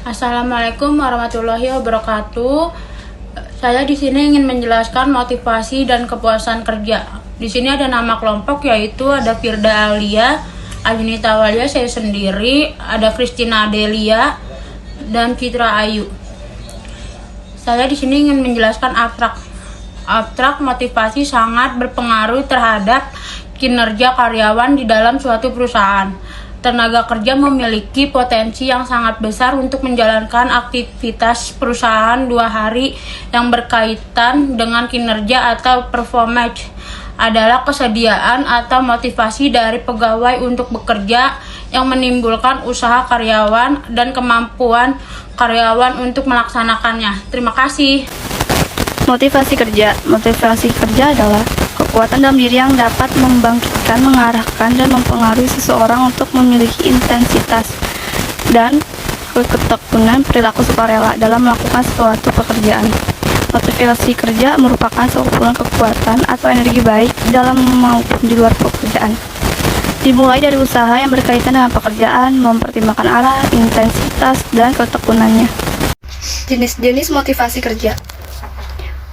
Assalamualaikum warahmatullahi wabarakatuh. Saya di sini ingin menjelaskan motivasi dan kepuasan kerja. Di sini ada nama kelompok, yaitu ada Firda Alia, Ajunita Walia, saya sendiri, ada Christina Adelia, dan Citra Ayu. Saya di sini ingin menjelaskan abstrak motivasi sangat berpengaruh terhadap kinerja karyawan di dalam suatu perusahaan. Tenaga kerja memiliki potensi yang sangat besar untuk menjalankan aktivitas perusahaan 2 hari yang berkaitan dengan kinerja atau performance adalah kesediaan atau motivasi dari pegawai untuk bekerja yang menimbulkan usaha karyawan dan kemampuan karyawan untuk melaksanakannya. Terima kasih. Motivasi kerja adalah kekuatan dalam diri yang dapat membangkitkan, mengarahkan, dan mempengaruhi seseorang untuk memiliki intensitas dan ketekunan perilaku sukarela dalam melakukan suatu pekerjaan. Motivasi kerja merupakan sekumpulan kekuatan atau energi baik dalam maupun di luar pekerjaan. Dimulai dari usaha yang berkaitan dengan pekerjaan, mempertimbangkan arah, intensitas, dan ketekunannya. Jenis-jenis motivasi kerja.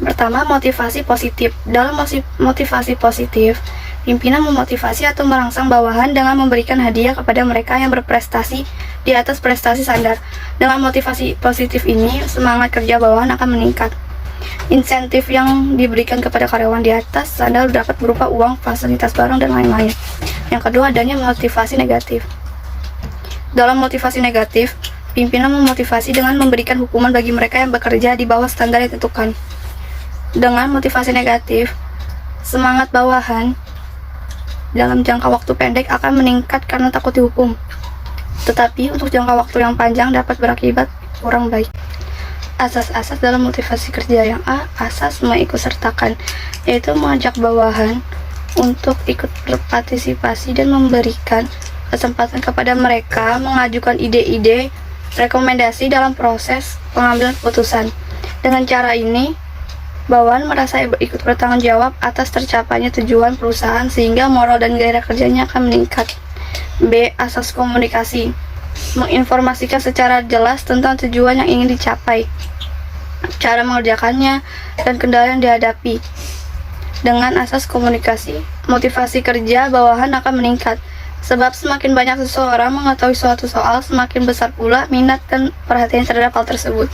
Pertama, motivasi positif. Dalam motivasi positif, pimpinan memotivasi atau merangsang bawahan dengan memberikan hadiah kepada mereka yang berprestasi di atas prestasi standar. Dengan motivasi positif ini, semangat kerja bawahan akan meningkat. Insentif yang diberikan kepada karyawan di atas standar dapat berupa uang, fasilitas barang, dan lain-lain. Yang kedua, adanya motivasi negatif. Dalam motivasi negatif, pimpinan memotivasi dengan memberikan hukuman bagi mereka yang bekerja di bawah standar yang ditentukan. Dengan motivasi negatif, semangat bawahan dalam jangka waktu pendek akan meningkat karena takut dihukum. Tetapi untuk jangka waktu yang panjang dapat berakibat kurang baik. Asas-asas dalam motivasi kerja. Yang A, asas mengikutsertakan, yaitu mengajak bawahan untuk ikut berpartisipasi dan memberikan kesempatan kepada mereka mengajukan ide-ide, rekomendasi dalam proses pengambilan keputusan. Dengan cara ini, bawahan merasa ikut bertanggung jawab atas tercapainya tujuan perusahaan sehingga moral dan gairah kerjanya akan meningkat. B, asas komunikasi. Menginformasikan secara jelas tentang tujuan yang ingin dicapai, cara mengerjakannya, dan kendala yang dihadapi. Dengan asas komunikasi, motivasi kerja bawahan akan meningkat. Sebab semakin banyak seseorang mengetahui suatu soal, semakin besar pula minat dan perhatian terhadap hal tersebut.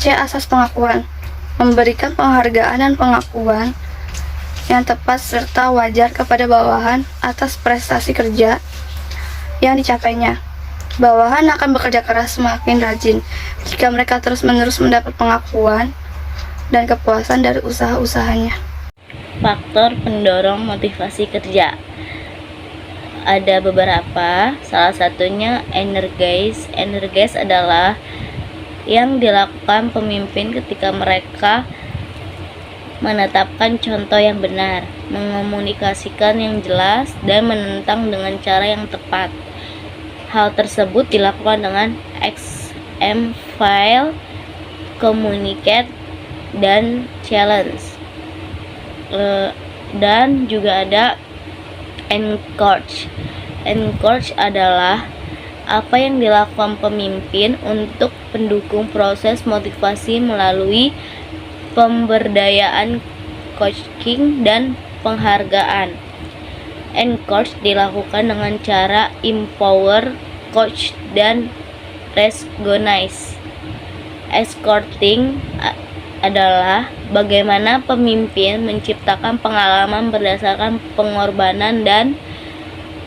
C, asas pengakuan. Memberikan penghargaan dan pengakuan yang tepat serta wajar kepada bawahan atas prestasi kerja yang dicapainya. Bawahan akan bekerja keras semakin rajin jika mereka terus-menerus mendapat pengakuan dan kepuasan dari usaha-usahanya. Faktor pendorong motivasi kerja ada beberapa, salah satunya energize. Energize adalah yang dilakukan pemimpin ketika mereka menetapkan contoh yang benar, mengomunikasikan yang jelas, dan menentang dengan cara yang tepat. Hal tersebut dilakukan dengan XM file, communicate, dan challenge. Dan juga ada encourage. Encourage adalah apa yang dilakukan pemimpin untuk pendukung proses motivasi melalui pemberdayaan, coaching, dan penghargaan. Encourage dilakukan dengan cara empower, coach, dan recognize. Escorting adalah bagaimana pemimpin menciptakan pengalaman berdasarkan pengorbanan dan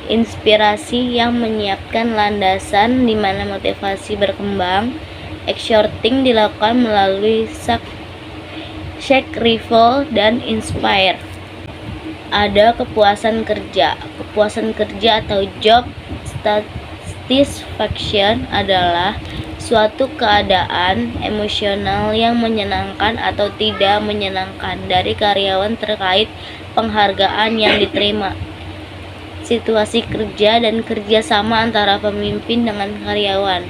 inspirasi yang menyiapkan landasan di mana motivasi berkembang. Exhorting dilakukan melalui shake, rival, dan inspire. Ada kepuasan kerja. Kepuasan kerja atau job satisfaction adalah suatu keadaan emosional yang menyenangkan atau tidak menyenangkan dari karyawan terkait penghargaan yang diterima. Situasi kerja dan kerjasama antara pemimpin dengan karyawan.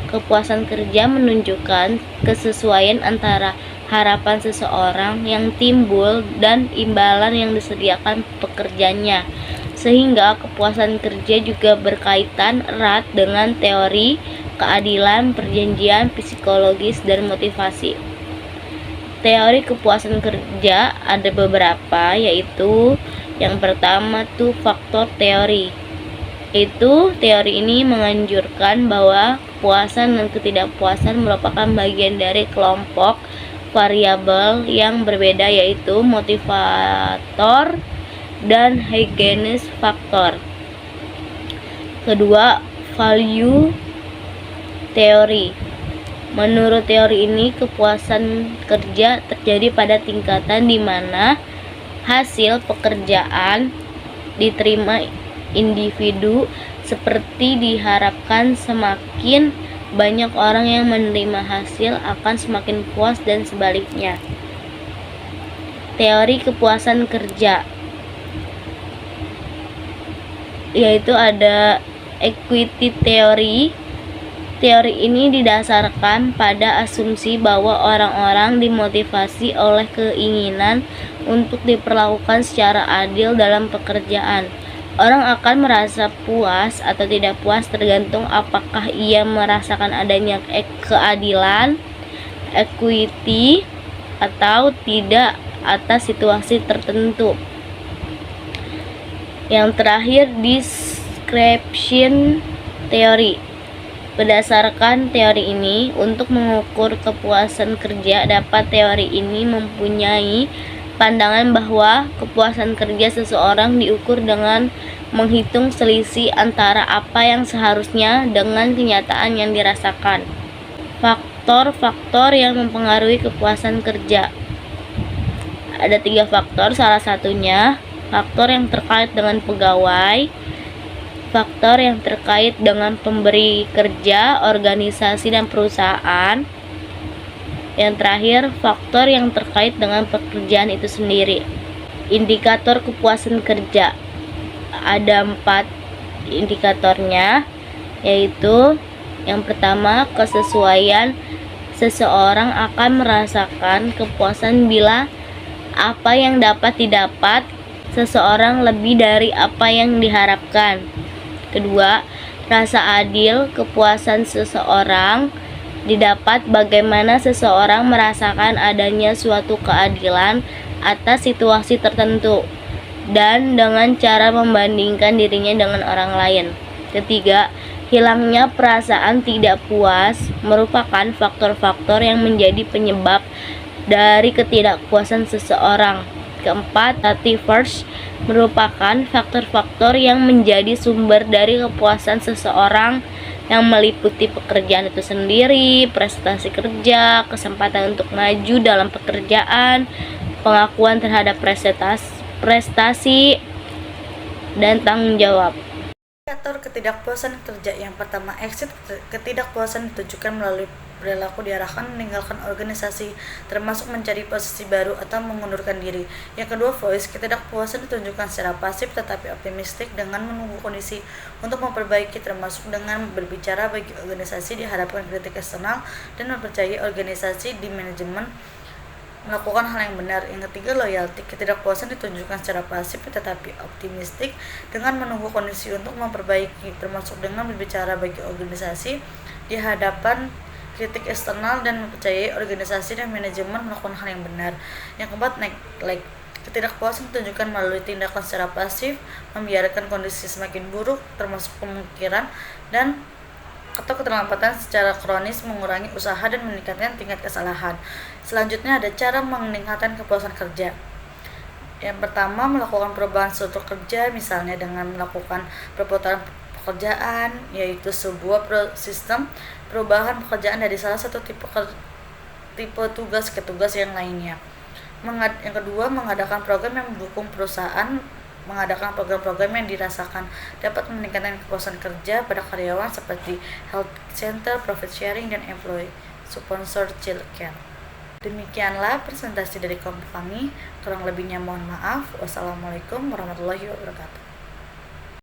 Kepuasan kerja menunjukkan kesesuaian antara harapan seseorang yang timbul dan imbalan yang disediakan pekerjanya, sehingga kepuasan kerja juga berkaitan erat dengan teori keadilan, perjanjian, psikologis, dan motivasi. Teori kepuasan kerja ada beberapa, yaitu yang pertama tuh faktor teori. Teori ini menganjurkan bahwa kepuasan dan ketidakpuasan merupakan bagian dari kelompok variabel yang berbeda, yaitu motivator dan hygienis faktor. Kedua, value teori. Menurut teori ini, kepuasan kerja terjadi pada tingkatan di mana hasil pekerjaan diterima individu seperti diharapkan. Semakin banyak orang yang menerima hasil akan semakin puas dan sebaliknya. Teori kepuasan kerja yaitu ada equity theory. Teori ini didasarkan pada asumsi bahwa orang-orang dimotivasi oleh keinginan untuk diperlakukan secara adil dalam pekerjaan. Orang akan merasa puas atau tidak puas tergantung apakah ia merasakan adanya keadilan, equity, atau tidak atas situasi tertentu. Yang terakhir, description theory. Berdasarkan teori ini, untuk mengukur kepuasan kerja, dapat teori ini mempunyai pandangan bahwa kepuasan kerja seseorang diukur dengan menghitung selisih antara apa yang seharusnya dengan kenyataan yang dirasakan. Faktor-faktor yang mempengaruhi kepuasan kerja. Ada 3 faktor, salah satunya faktor yang terkait dengan pegawai, faktor yang terkait dengan pemberi kerja, organisasi, dan perusahaan. Yang terakhir, faktor yang terkait dengan pekerjaan itu sendiri. Indikator kepuasan kerja. Ada 4 indikatornya, yaitu yang pertama, kesesuaian. Seseorang akan merasakan kepuasan bila apa yang dapat didapat seseorang lebih dari apa yang diharapkan. Kedua, rasa adil. Kepuasan seseorang didapat bagaimana seseorang merasakan adanya suatu keadilan atas situasi tertentu dan dengan cara membandingkan dirinya dengan orang lain. Ketiga, hilangnya perasaan tidak puas merupakan faktor-faktor yang menjadi penyebab dari ketidakpuasan seseorang. Keempat, first merupakan faktor-faktor yang menjadi sumber dari kepuasan seseorang yang meliputi pekerjaan itu sendiri, prestasi kerja, kesempatan untuk maju dalam pekerjaan, pengakuan terhadap prestasi, dan tanggung jawab. Indikator ketidakpuasan kerja. Yang pertama, exit. Ketidakpuasan ditunjukkan melalui perilaku diarahkan meninggalkan organisasi, termasuk mencari posisi baru atau mengundurkan diri. Yang kedua, voice. Ketidakpuasan ditunjukkan secara pasif tetapi optimistik dengan menunggu kondisi untuk memperbaiki, termasuk dengan berbicara bagi organisasi, diharapkan kritik eksternal, dan mempercayai organisasi di manajemen melakukan hal yang benar. Yang ketiga, loyalty. Ketidakpuasan ditunjukkan secara pasif tetapi optimistik dengan menunggu kondisi untuk memperbaiki, termasuk dengan berbicara bagi organisasi, di hadapan kritik eksternal, dan mempercayai organisasi dan manajemen melakukan hal yang benar. Yang keempat, neglect. Ketidakpuasan ditunjukkan melalui tindakan secara pasif, membiarkan kondisi semakin buruk, termasuk pemikiran atau keterlambatan secara kronis, mengurangi usaha dan meningkatkan tingkat kesalahan. Selanjutnya ada cara meningkatkan kepuasan kerja. Yang pertama, melakukan perubahan struktur kerja, misalnya dengan melakukan perputaran pekerjaan, yaitu sebuah sistem perubahan pekerjaan dari salah satu tipe tugas ke tugas yang lainnya. Yang kedua, mengadakan program yang mendukung perusahaan. Mengadakan program-program yang dirasakan dapat meningkatkan kepuasan kerja pada karyawan seperti health center, profit sharing, dan employee sponsor childcare. Demikianlah presentasi dari kelompok kami. Kurang lebihnya mohon maaf. Wassalamualaikum warahmatullahi wabarakatuh.